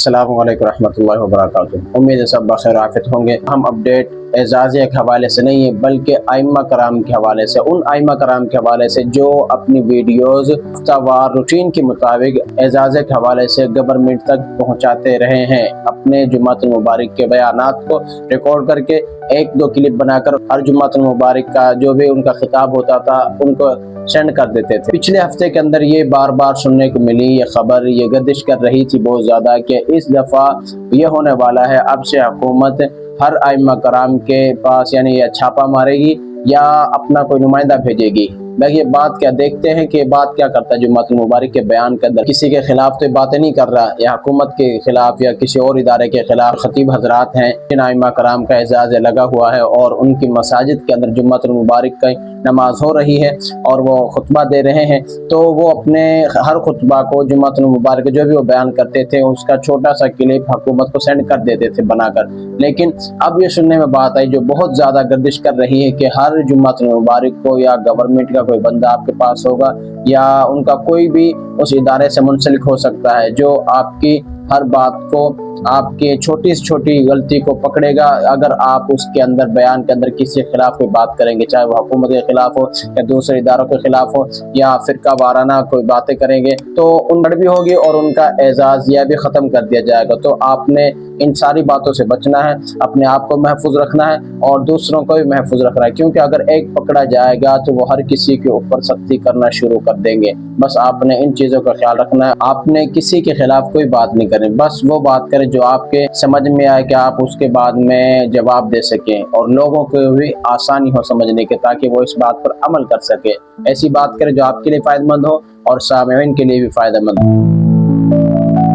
अस्सलामु अलैकुम रहमतुल्लाहि व बरकातुहू। उम्मीद है सब बखैर आफियत होंगे। हम अपडेट एजाज़िया के हवाले से नहीं है बल्कि आइम्मा कराम के हवाले से, उन आइम्मा कराम के हवाले से जो अपनी वीडियोज़ हफ्तावार रूटीन के मुताबिक एजाज़िया के हवाले से गवर्नमेंट तक पहुँचाते रहे हैं। अपने जुम्मतुल मुबारक के बयानात को रिकॉर्ड करके एक दो क्लिप बनाकर हर जुम्मतुल मुबारक का जो भी उनका खिताब होता था उनको सेंड कर देते थे। पिछले हफ्ते के अंदर ये बार बार सुनने को मिली ये खबर, ये गर्दिश कर रही थी बहुत ज़्यादा कि इस दफ़ा ये होने वाला है, अब से हुकूमत हर आइम्मा कराम के पास यानी या छापा मारेगी या अपना कोई नुमाइंदा भेजेगी। देखिए बात क्या, देखते हैं कि बात क्या करता है जुम्मतुल मुबारक के बयान के अंदर। किसी के खिलाफ तो बातें नहीं कर रहा, या हुकूमत के खिलाफ या किसी और इदारे के खिलाफ। खतीब हजरात हैं, इन आइम्मा कराम का एजाज़ लगा हुआ है और उनकी मसाजिद के अंदर जुम्मतुल मुबारक की नमाज हो रही है और वो खुतबा दे रहे हैं, तो वो अपने हर खुतबा को जुम्मतुल मुबारक जो भी वो बयान करते थे उसका छोटा सा क्लिप हुकूमत को सेंड कर देते थे बनाकर। लेकिन अब ये सुनने में बात आई जो बहुत ज़्यादा गर्दिश कर रही है कि हर जुम्मतुल मुबारक को या गवर्नमेंट का कोई बंदा आपके पास होगा या उनका कोई भी उस इदारे से मुंसलिक हो सकता है जो आपकी हर बात को, आपके छोटी से छोटी गलती को पकड़ेगा। अगर आप उसके अंदर बयान के अंदर किसी के खिलाफ कोई बात करेंगे, चाहे वो हुकूमत के खिलाफ हो या दूसरे इदारों के खिलाफ हो या फिरका वाराना कोई बातें करेंगे, तो उन भी होगी और उनका एजाज़ यह भी ख़त्म कर दिया जाएगा। तो आपने इन सारी बातों से बचना है, अपने आप को महफूज रखना है और दूसरों को भी महफूज रखना है, क्योंकि अगर एक पकड़ा जाएगा तो वो हर किसी के ऊपर सख्ती करना शुरू कर देंगे। बस आपने इन चीज़ों का ख्याल रखना है। आपने किसी के खिलाफ कोई बात नहीं करें, बस वो बात करें जो आपके समझ में आए कि आप उसके बाद में जवाब दे सकें और लोगों को भी आसानी हो समझने के, ताकि वो इस बात पर अमल कर सके। ऐसी बात करें जो आपके लिए फ़ायदेमंद हो और सामईन के लिए भी फ़ायदेमंद हो।